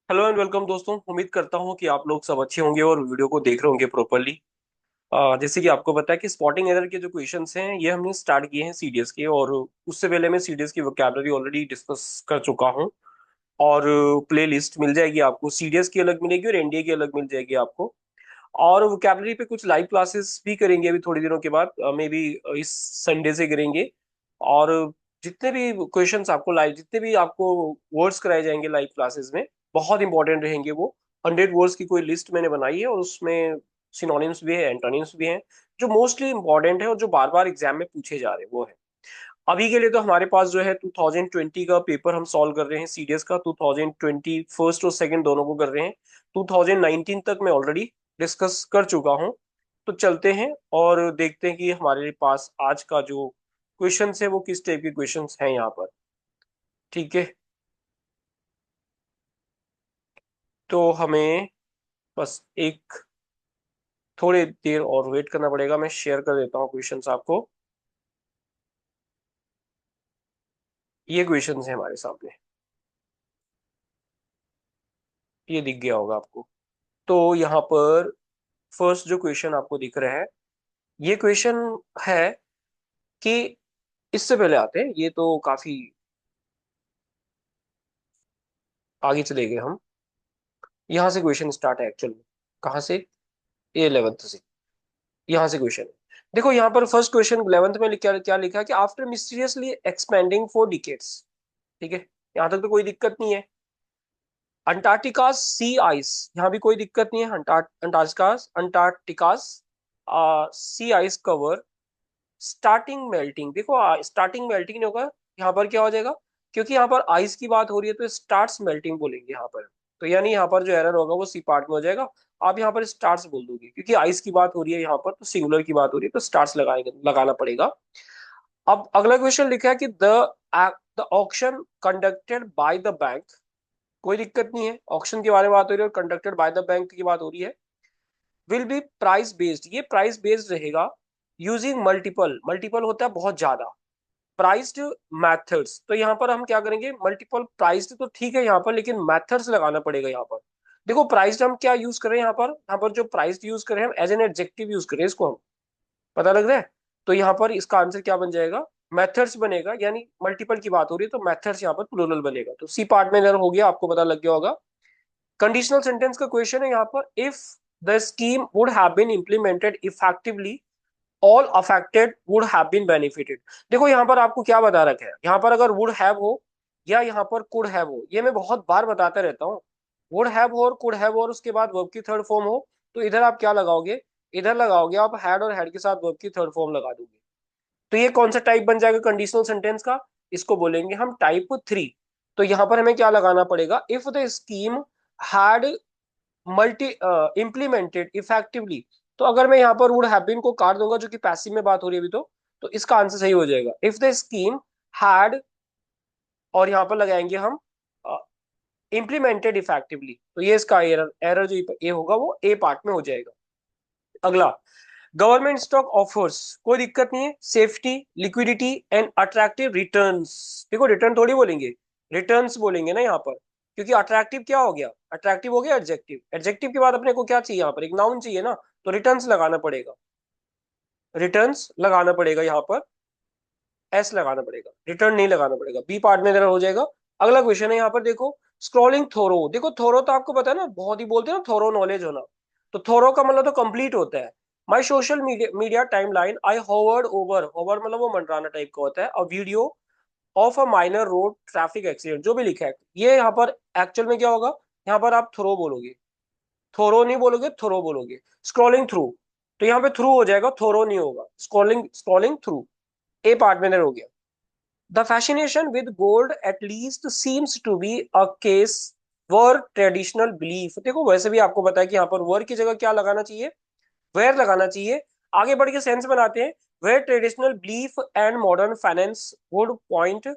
Hello and welcome दोस्तों। उम्मीद करता हूँ कि आप लोग सब अच्छे होंगे और वीडियो को देख रहे होंगे प्रॉपरली। जैसे कि आपको पता है कि स्पॉटिंग एरर के जो क्वेश्चंस हैं ये हमने स्टार्ट किए हैं सीडीएस के, और उससे पहले मैं सीडीएस की वोकैबलरी ऑलरेडी डिस्कस कर चुका हूँ। और प्ले लिस्ट मिल जाएगी आपको, सीडीएस की अलग मिलेगी और एनडीए की अलग मिल जाएगी आपको। और वोकैबलरी पे कुछ लाइव क्लासेस भी करेंगे अभी थोड़ी दिनों के बाद, मे बी इस संडे से करेंगे। और जितने भी क्वेश्चंस आपको लाइव, जितने भी आपको वर्ड्स कराए जाएंगे लाइव क्लासेस में, बहुत इंपॉर्टेंट रहेंगे वो। 100 वर्ड्स की कोई लिस्ट मैंने बनाई है और उसमें सिनोनिम्स भी है, एंटोनिम्स भी हैं, जो मोस्टली इंपॉर्टेंट है और जो बार बार एग्जाम में पूछे जा रहे हैं वो है। अभी के लिए तो हमारे पास जो है 2020 का पेपर हम सॉल्व कर रहे हैं सीडीएस का। 2020 फर्स्ट और सेकंड दोनों को कर रहे हैं। 2019 तक मैं ऑलरेडी डिस्कस कर चुका हूँ। तो चलते हैं और देखते हैं कि हमारे पास आज का जो क्वेश्चंस है वो किस टाइप के क्वेश्चंस हैं यहाँ पर। ठीक है, तो हमें बस एक थोड़ी देर और वेट करना पड़ेगा। मैं शेयर कर देता हूँ क्वेश्चंस आपको। ये क्वेश्चंस हैं हमारे सामने, ये दिख गया होगा आपको। तो यहाँ पर फर्स्ट जो क्वेश्चन आपको दिख रहा है, ये क्वेश्चन है कि, इससे पहले आते हैं, ये तो काफी आगे चले गए हम। यहाँ से क्वेश्चन स्टार्ट है एक्चुअल में। कहाँ से? ये 11th से। यहाँ से क्वेश्चन है। देखो यहाँ पर फर्स्ट क्वेश्चन 11th में क्या क्या लिखा है कि after mysteriously expanding for decades. ठीक है, यहाँ तक तो कोई दिक्कत नहीं है। अंटार्कटिका सी आइस, यहाँ भी कोई दिक्कत नहीं है। अंटार्कटिका अंटार्कटिका सी आइस कवर स्टार्टिंग मेल्टिंग। देखो स्टार्टिंग मेल्टिंग नहीं होगा, यहाँ पर क्या हो जाएगा? क्योंकि यहाँ पर आइस की बात हो रही है तो स्टार्ट्स मेल्टिंग बोलेंगे यहाँ पर। तो यानी यहाँ पर जो एरर होगा वो सी पार्ट में हो जाएगा। आप यहाँ पर स्टार्ट्स बोल दोगे क्योंकि आइस की बात हो रही है यहाँ पर, तो सिंगुलर की बात हो रही है तो स्टार्ट्स लगाएंगे, लगाना पड़ेगा। अब अगला क्वेश्चन लिखा है कि the auction conducted by the bank. कोई दिक्कत नहीं है, ऑक्शन के बारे में बात हो रही है और कंडक्टेड बाय द बैंक की बात हो रही है। विल बी प्राइस बेस्ड, ये प्राइस बेस्ड रहेगा। यूजिंग मल्टीपल, मल्टीपल होता है बहुत ज्यादा, प्राइस्ड मेथड्स। तो यहाँ पर हम क्या करेंगे? मल्टीपल प्राइस्ड तो ठीक है यहाँ पर, लेकिन मेथड्स लगाना पड़ेगा यहाँ पर। देखो प्राइस्ड हम क्या यूज करें यहाँ पर? यहाँ पर जो प्राइस्ड यूज करें हम एज एन एडजेक्टिव यूज करें इसको हम। पता लग रहा है? तो यहाँ पर इसका आंसर क्या बन जाएगा? मेथड्स बनेगा, यानी मल्टीपल की बात हो रही है तो मेथड्स यहाँ पर प्लूरल बनेगा। तो सी पार्ट में हो गया, आपको पता लग गया होगा। कंडीशनल सेंटेंस का क्वेश्चन है यहाँ पर, if the scheme would have been implemented effectively all affected would have been benefited. देखो यहाँ पर आपको क्या बता रखा है, यहाँ पर अगर वुड हैव हो या यहाँ पर कुड हैव हो, ये मैं बहुत बार बताता रहता हूँ। वुड हैव हो और कुड हैव हो और उसके बाद वर्ब की थर्ड फॉर्म हो, तो इधर आप क्या लगाओगे? इधर लगाओगे आप हैड, और हैड के साथ वर्ब की थर्ड फॉर्म लगा दोगे। तो ये कौन सा टाइप बन जाएगा कंडीशनल सेंटेंस का? इसको बोलेंगे हम टाइप 3। तो यहाँ पर हमें क्या लगाना पड़ेगा? If the scheme had multi implemented effectively. तो अगर मैं यहाँ पर वुड हैव बीन को काट दूंगा, जो कि पैसिव में बात हो रही है अभी, तो इसका आंसर सही हो जाएगा, इफ द स्कीम हैड, और यहाँ पर लगाएंगे हम इम्प्लीमेंटेड इफेक्टिवली। तो ये इसका एरर, एरर जो ए होगा वो ए पार्ट में हो जाएगा। अगला, गवर्नमेंट स्टॉक ऑफर्स, कोई दिक्कत नहीं है। Safety, liquidity and attractive returns. देखो रिटर्न थोड़ी बोलेंगे, रिटर्न्स बोलेंगे ना यहाँ पर, क्योंकि अट्रैक्टिव क्या हो गया? अट्रैक्टिव हो गया एडजेक्टिव। एडजेक्टिव के बाद अपने को क्या चाहिए यहाँ पर? एक नाउन चाहिए ना, तो रिटर्न्स लगाना पड़ेगा। रिटर्न्स लगाना पड़ेगा यहाँ पर, एस लगाना पड़ेगा, रिटर्न नहीं लगाना पड़ेगा। बी पार्ट में हो जाएगा। अगला क्वेश्चन है यहाँ पर, देखो स्क्रॉलिंग थोरो। देखो थोरो तो आपको पता है ना, बहुत ही बोलते हैं ना थोरो नॉलेज होना। तो थोरो का मतलब तो कंप्लीट होता है। My social media time line I hovered over, hover मतलब वो मंडराना टाइप का होता है, और video of a minor road traffic accident, जो भी लिखा है ये यहाँ पर एक्चुअल में क्या होगा? यहाँ पर आप थ्रो बोलोगे, थोरो नहीं बोलोगे, थ्रो बोलोगे। स्क्रॉलिंग थ्रू, तो यहाँ पे थ्रू हो जाएगा, थोरो नहीं होगा। Scrolling, scrolling through. A part में हो गया। The fascination with gold at least seems to be a case were traditional belief। देखो वैसे भी आपको पता है कि यहाँ पर वर की जगह क्या लगाना चाहिए? वेयर लगाना चाहिए। आगे बढ़ के सेंस बनाते हैं। Where traditional belief and modern finance would point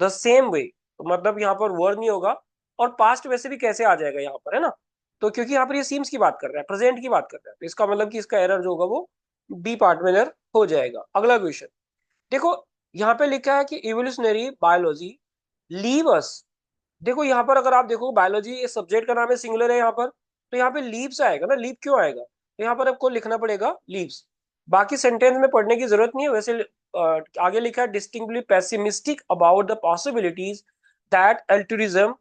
the same way. तो मतलब यहाँ पर वर नहीं होगा। और पास्ट वैसे भी कैसे आ जाएगा यहाँ पर, है ना? तो क्योंकि यहाँ पर ये सीम्स की बात कर रहा है, प्रेजेंट की बात कर रहा है, तो इसका मतलब कि इसका एरर जो होगा वो बी पार्ट में एरर हो जाएगा। अगला क्वेश्चन देखो, यहाँ पे लिखा है कि इवोल्यूशनरी बायोलॉजी लीव अस देखो यहाँ पर अगर आप देखो बायोलॉजी सब्जेक्ट का नाम है, सिंगुलर है यहाँ पर, तो यहाँ पे लीव्स आएगा ना, लीव क्यों आएगा, तो यहाँ पर आपको लिखना पड़ेगा लीव्स। बाकी सेंटेंस में पढ़ने की जरूरत नहीं है वैसे। आगे लिखा है distinctly pessimistic about the possibilities that altruism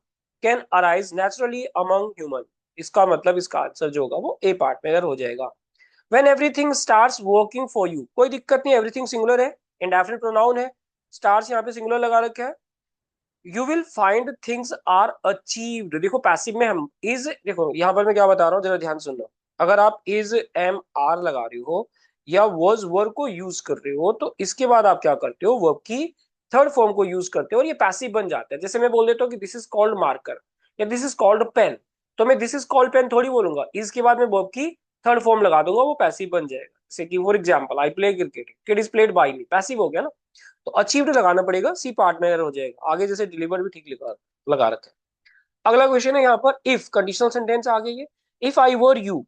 can arise naturally among human. इसका मतलब इसका आंसर जो होगा वो ए पार्ट में अगर हो जाएगा। When everything starts working for you, कोई दिक्कत नहीं, एवरीथिंग सिंगुलर है, इंडेफिनिट प्रोनाउन है, स्टार्स यहाँ पे सिंगुलर लगा रखा है। You will find things are achieved, देखो पैसिव में हम इज, देखो यहाँ पर मैं क्या बता रहा हूँ जरा ध्यान सुनना। अगर आप इज एम आर लगा रहे हो या वॉज वर्ब को यूज कर रहे हो तो इसके बाद आप क्या करते हो, वर्ब की थर्ड फॉर्म को यूज करते हो और ये पैसिव बन जाता है। जैसे मैं बोल देता हूँ कि दिस इज कॉल्ड मार्कर या दिस इज कॉल्ड पेन, तो मैं दिस इज कॉल्ड पेन थोड़ी बोलूंगा, इसके बाद मैं वर्ब की थर्ड फॉर्म लगा दूंगा, वो पैसिव बन जाएगा। जैसे कि for example I play cricket, cricket is played by me, passive हो गया ना। तो अचीव्ड लगाना पड़ेगा, सी पार्ट में एरर हो जाएगा। आगे जैसे डिलीवर भी ठीक लिखा लगा रखा है। अगला क्वेश्चन है यहाँ पर इफ कंडीशनल सेंटेंस आ गई है। If I were you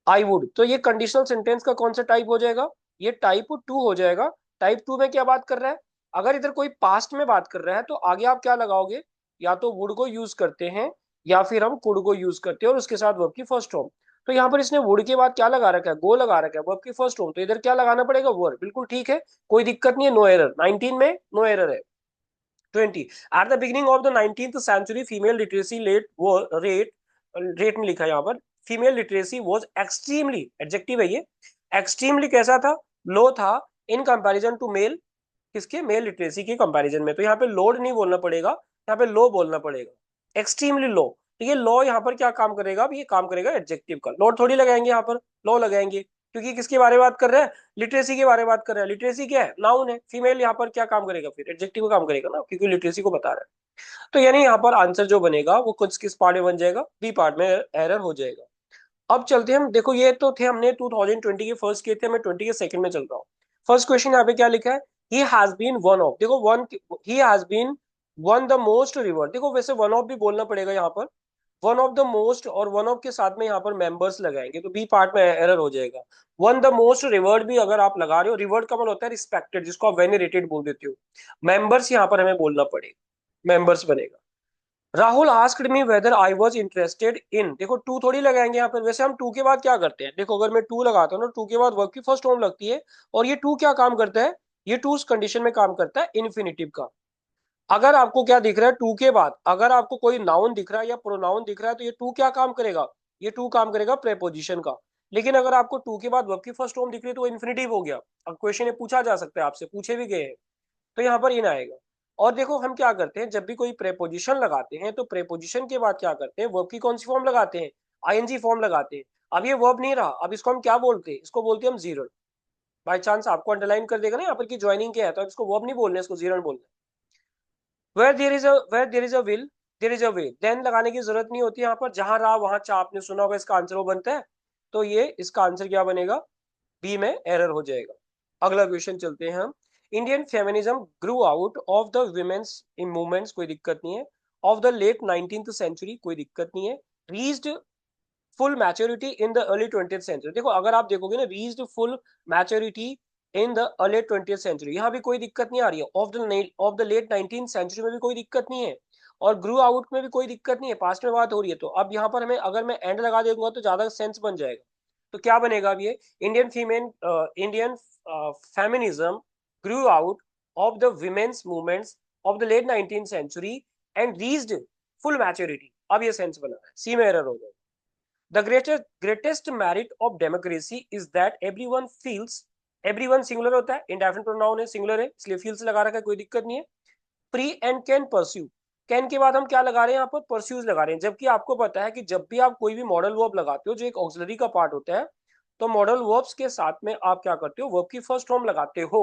I would, तो ये कंडीशनल सेंटेंस का कौन सा टाइप हो जाएगा, ये टाइप टू हो जाएगा। टाइप टू में क्या बात कर रहा है, अगर इधर कोई पास्ट में बात कर रहा है तो आगे आप क्या लगाओगे, या तो वुड को यूज करते हैं या फिर हम कुड को यूज करते हैं और उसके साथ वर्ब की फर्स्ट फॉर्म। तो यहाँ पर इसने वुड के बाद क्या लगा रखा है, गो लगा रखा है, वर्ब की फर्स्ट फॉर्म, तो इधर क्या लगाना पड़ेगा, वर्ब। बिल्कुल ठीक है, कोई दिक्कत नहीं है, नो एरर। 19 में नो एरर है। 20 at the beginning of the 19th century female literacy rate में लिखा है यहाँ पर, female literacy was extremely, adjective है ये, एक्सट्रीमली कैसा था, लो था, इन कंपैरिजन टू मेल, किसके, मेल लिटरेसी के कंपैरिजन में। तो यहाँ पे लोड नहीं बोलना पड़ेगा, यहाँ पे लो बोलना पड़ेगा, एक्सट्रीमली लो। तो ये लो यहाँ पर क्या काम करेगा, अब ये काम करेगा एडजेक्टिव का, लोड थोड़ी लगाएंगे यहाँ पर, लो लगाएंगे, क्योंकि किसके बारे में बात कर रहा है, लिटरेसी के बारे में बात कर रहा है। लिटरेसी क्या है, नाउन है, फीमेल यहाँ पर क्या काम करेगा, फिर एडजेक्टिव का काम करेगा ना, क्योंकि लिटरेसी को बता रहा है। तो यानी यहाँ पर आंसर जो बनेगा वो कुछ किस पार्ट में बन जाएगा, बी पार्ट में एरर हो जाएगा। अब चलते हैं हम, देखो ये तो थे हमने 2020 के फर्स्ट किए थे, मैं 20 के सेकंड में चल रहा हूँ। फर्स्ट क्वेश्चन यहाँ पे क्या लिखा है, he has been one of, देखो one, he has been one the most revered, देखो वैसे वन ऑफ भी बोलना पड़ेगा यहाँ पर, वन ऑफ द मोस्ट और वन ऑफ के साथ में यहाँ पर मेंबर्स लगाएंगे तो बी पार्ट में एरर हो जाएगा। वन द मोस्ट रिवर्ड भी अगर आप लगा रहे हो, रिवर्ड का मतलब होता है रिस्पेक्टेड, जिसको आप वेनेरेटेड बोल देते हो, मेंबर्स यहाँ पर हमें बोलना पड़ेगा, मेंबर्स बनेगा। Rahul asked me whether I was interested in, देखो टू थोड़ी लगाएंगे यहाँ पर, वैसे हम टू के बाद क्या करते हैं, देखो अगर मैं टू लगाता हूँ ना, टू के बाद वर्ब की फर्स्ट फॉर्म लगती है, और ये टू क्या काम करता है, ये टू उस कंडीशन में काम करता है इन्फिनिटिव का। अगर आपको क्या दिख रहा है टू के बाद, अगर आपको कोई नाउन दिख रहा है या प्रोनाउन दिख रहा है तो ये टू क्या काम करेगा, ये टू काम करेगा प्रेपोजिशन का। लेकिन अगर आपको टू के बाद वर्ब की फर्स्ट फॉर्म दिख रही है तो वो इन्फिनिटिव हो गया। अब क्वेश्चन ये पूछा जा सकता है आपसे, पूछे भी गए हैं, तो यहाँ पर इन आएगा। और देखो हम क्या करते हैं, जब भी कोई प्रेपोजिशन लगाते हैं तो प्रेपोजिशन के बाद क्या करते हैं, वर्ब की कौन सी फॉर्म लगाते हैं, आईएनजी फॉर्म लगाते हैं। अब ये वर्ब नहीं रहा, अब इसको हम क्या बोलते हैं, इसको बोलते हैं हम जीरो। बाई चांस आपको अंडरलाइन कर देगा ना यहाँ पर की ज्वाइनिंग क्या है, तो अब इसको वर्ब नहीं बोलना है, इसको जीरो बोलना है। Where there is a will there is a way, then लगाने की जरूरत नहीं होती यहाँ पर, जहां रहा वहां चाह, आपने सुना होगा इसका आंसर वो बनता है। तो ये इसका आंसर क्या बनेगा, बी में एरर हो जाएगा। अगला क्वेश्चन चलते हैं हम। Indian feminism grew out of the women's in movements, कोई दिक्कत नहीं है, of the late 19th century, कोई दिक्कत नहीं है, reached full maturity in the early 20th century, देखो अगर आप देखोगे ना, reached full maturity in the early 20th century, यहाँ भी कोई दिक्कत नहीं आ रही है, of the late 19th century में भी कोई दिक्कत नहीं है, और ग्रू आउट में भी कोई दिक्कत नहीं है, पास्ट में बात हो रही है। तो अब यहाँ पर हमें, अगर मैं एंड लगा दूंगा तो ज्यादा सेंस बन जाएगा। तो क्या बनेगा अब ये, Indian feminism grew out of the women's movements of the late 19th century and reached full maturity, अब ये सेंस बना है, सी में एरर हो गया। The greatest merit of democracy is that everyone feels, everyone singular होता है, इंडेफिनिट प्रोनाउन है, सिंगुलर है, इसलिए फील्स लगा रखा है, कोई दिक्कत नहीं है। Free and can pursue, can के बाद हम क्या लगा रहे हैं यहाँ पर, परस्यूज लगा रहे हैं। जबकि आपको पता है कि जब भी आप कोई भी मॉडल वर्ब लगाते हो जो एक ऑक्सिलरी का पार्ट होता है, तो मॉडल वर्ब्स के साथ में आप क्या करते हो, वर्ब की फर्स्ट फॉर्म लगाते हो,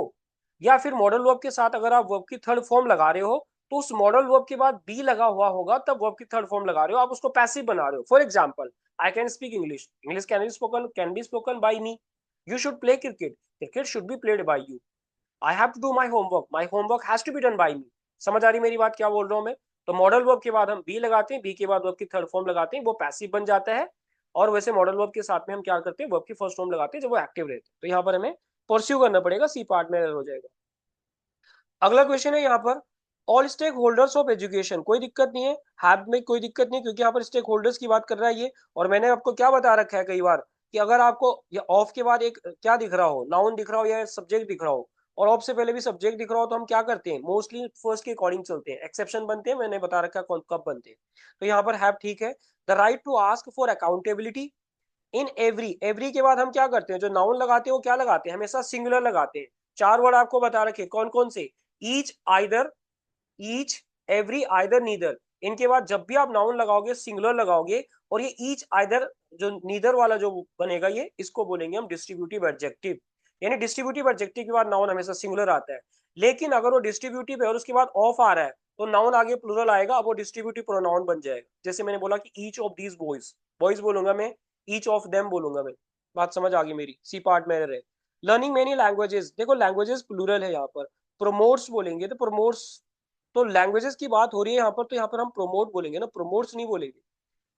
या फिर मॉडल वर्ब के साथ अगर आप वर्ब की थर्ड फॉर्म लगा रहे हो तो उस मॉडल वर्ब के बाद बी लगा हुआ होगा, तब वर्ब की थर्ड फॉर्म लगा रहे हो, आप उसको पैसिव बना रहे हो। For example, I can speak English, English can be spoken by me. You should play cricket, cricket should be played by you. I have to do my homework has to be done by me. समझ आ रही मेरी बात क्या बोल रहा हूँ मैं। तो मॉडल वर्ब के बाद हम बी लगाते हैं, बी के बाद वर्ब की थर्ड फॉर्म लगाते हैं, वो पैसिव बन जाता है। और वैसे मॉडल वर्ब के साथ में हम क्या करते हैं, वर्ब की फर्स्ट फॉर्म लगाते हैं जब वो एक्टिव रहते हैं। तो यहाँ पर हमें परस्यू करना पड़ेगा, सी पार्ट में हो जाएगा। अगला क्वेश्चन है यहाँ पर, all stakeholders of education, कोई दिक्कत नहीं है, हैव में कोई दिक्कत नहीं, क्योंकि यहाँ पर स्टेक होल्डर्स की बात कर रहा है ये। और मैंने आपको क्या बता रखा है कई बार कि अगर आपको या ऑफ के बाद एक क्या दिख रहा हो, नाउन दिख रहा हो या सब्जेक्ट दिख रहा हो, और ऑफ से पहले भी सब्जेक्ट दिख रहा हो, तो हम क्या करते हैं, मोस्टली फर्स्ट के अकॉर्डिंग चलते हैं। एक्सेप्शन बनते हैं, मैंने बता रखा है कौन कब बनते हैं। तो यहाँ पर हैव ठीक है। The right to ask for accountability in every, every के बाद हम क्या करते हैं, जो नाउन लगाते हैं वो क्या लगाते हैं, हमेशा सिंगुलर लगाते हैं। चार वर्ड आपको बता रखे कौन कौन से, each, either, each, every, either, neither. इनके बाद जब भी आप नाउन लगाओगे सिंगुलर लगाओगे, और ये ईच, आइदर, जो नीदर वाला जो बनेगा ये, इसको बोलेंगे हम डिस्ट्रीब्यूटिव एडजेक्टिव। यानी डिस्ट्रीब्यूटिव एडजेक्टिव के बाद नाउन हमेशा सिंगुलर आता है। लेकिन अगर वो डिस्ट्रीब्यूटिव है और उसके बाद ऑफ आ रहा है, तो नाउन आगे प्लूरल आएगा, अब वो डिस्ट्रीब्यूटिव प्रोनाउन बन जाएगा। जैसे मैंने बोला कि each of these boys, boys बोलूंगा मैं, ईच ऑफ देम बोलूंगा मैं। बात समझ आ गई मेरी, सी पार्ट में रहे। लर्निंग मेनी लैंग्वेजेस, देखो लैंग्वेजेस प्लूरल है यहाँ पर। प्रोमोट्स बोलेंगे तो प्रोमोट्स, तो लैंग्वेजेस की बात हो रही है यहाँ पर, तो यहाँ पर हम प्रोमोट बोलेंगे ना, प्रोमोट्स नहीं बोलेंगे।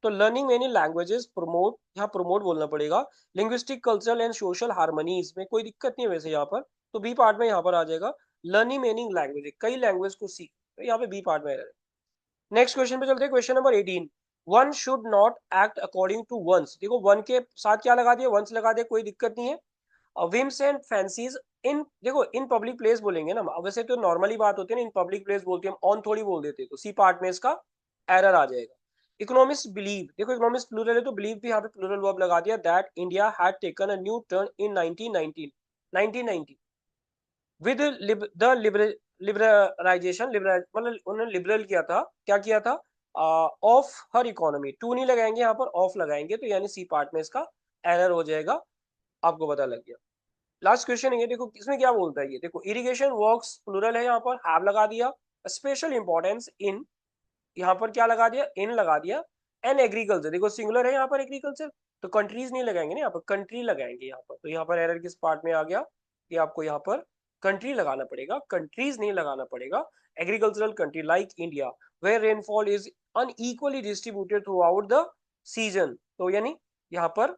तो लर्निंग मेनी लैंग्वेजेस, प्रोमोट, यहाँ प्रोमोट बोलना पड़ेगा। Linguistic, cultural and social harmony, इसमें कोई दिक्कत नहीं है वैसे यहाँ पर, तो बी पार्ट में यहाँ पर आ जाएगा। लर्निंग मेनी लैंग्वेज, कई लैंग्वेज को सीख, तो यहाँ पे बी पार्ट में रहेगा। नेक्स्ट क्वेश्चन पे चलते हैं, question number 18। One should not act according to one's, देखो वन के साथ क्या लगा दिया, वंस लगा दिया, कोई दिक्कत नहीं है। विम्स एंड फैंसीज इन, देखो इन पब्लिक प्लेस बोलेंगे ना, वैसे तो नॉर्मली बात होती है ना, इन पब्लिक प्लेस बोलते हैं हम, ऑन थोड़ी बोल देते हैं, तो सी पार्ट में इसका एरर आ जाएगा। इकोनॉमिस्ट बिलीव, देखो इकोनॉमिस्ट प्लूरल है तो बिलीव भी यहाँ पे प्लूरल वर्ब लगा दिया, that India had taken a new turn in 1919, 1990 with the liberalisation, मतलब उन्होंने लिबरल किया था, क्या किया था, ऑफ हर इकोनॉमी, टू नहीं लगाएंगे यहाँ पर, ऑफ लगाएंगे, तो यानी सी पार्ट में इसका एरर हो जाएगा। आपको पता लग गया। लास्ट क्वेश्चन है ये, देखो इसमें क्या बोलता है ये, देखो इरिगेशन वर्क्स प्लूरल है यहाँ पर, हैव लगा दिया। स्पेशल इंपॉर्टेंस इन, यहाँ पर क्या लगा दिया, इन लगा दिया। एंड एग्रीकल्चर, देखो सिंगुलर है यहाँ पर एग्रीकल्चर, तो कंट्रीज नहीं लगाएंगे ना यहाँ पर, कंट्री लगाएंगे यहाँ पर, तो यहाँ पर एरर किस पार्ट में आ गया, कि आपको यहाँ पर कंट्री लगाना पड़ेगा, कंट्रीज नहीं लगाना पड़ेगा। Agricultural country like India, where rainfall is unequally distributed throughout the season, तो यानी यहाँ पर,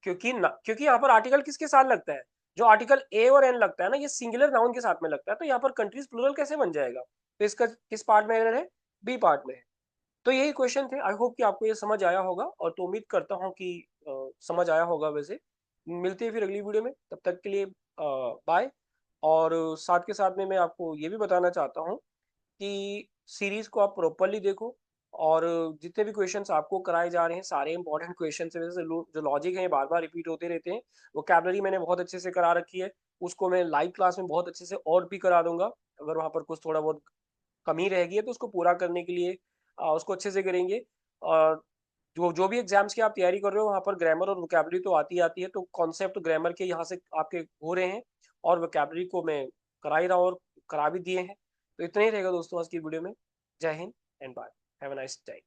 क्योंकि यहाँ पर आर्टिकल किसके साथ लगता है, जो आर्टिकल ए और एन लगता है ना, ये सिंगुलर नाउन के साथ में लगता है, तो यहाँ पर कंट्रीज प्लूरल कैसे बन जाएगा, तो इसका किस पार्ट में एरर है, बी पार्ट में है। तो यही क्वेश्चन थे, आई होप कि आपको ये समझ आया होगा, और तो उम्मीद करता हूँ कि समझ आया होगा वैसे। मिलते हैं फिर अगली वीडियो में, तब तक के लिए बाय। और साथ के साथ में मैं आपको ये भी बताना चाहता हूँ कि सीरीज को आप प्रॉपरली देखो, और जितने भी क्वेश्चंस आपको कराए जा रहे हैं सारे इंपॉर्टेंट क्वेश्चंस हैं, वैसे जो लॉजिक है बार बार रिपीट होते रहते हैं। वोकैबुलरी मैंने बहुत अच्छे से करा रखी है, उसको मैं लाइव क्लास में बहुत अच्छे से और भी करा दूंगा। अगर वहाँ पर कुछ थोड़ा बहुत कमी रह गई है तो उसको पूरा करने के लिए उसको अच्छे से करेंगे। और जो जो भी एग्जाम्स की आप तैयारी कर रहे हो, वहाँ पर ग्रामर और वोकैबुलरी तो आती आती है, तो कॉन्सेप्ट ग्रामर के यहाँ से आपके हो रहे हैं, और वोकैबुलरी को मैं करा ही रहा हूँ और करा भी दिए हैं। तो इतना ही रहेगा दोस्तों आज की वीडियो में। जय हिंद and bye, have a nice day.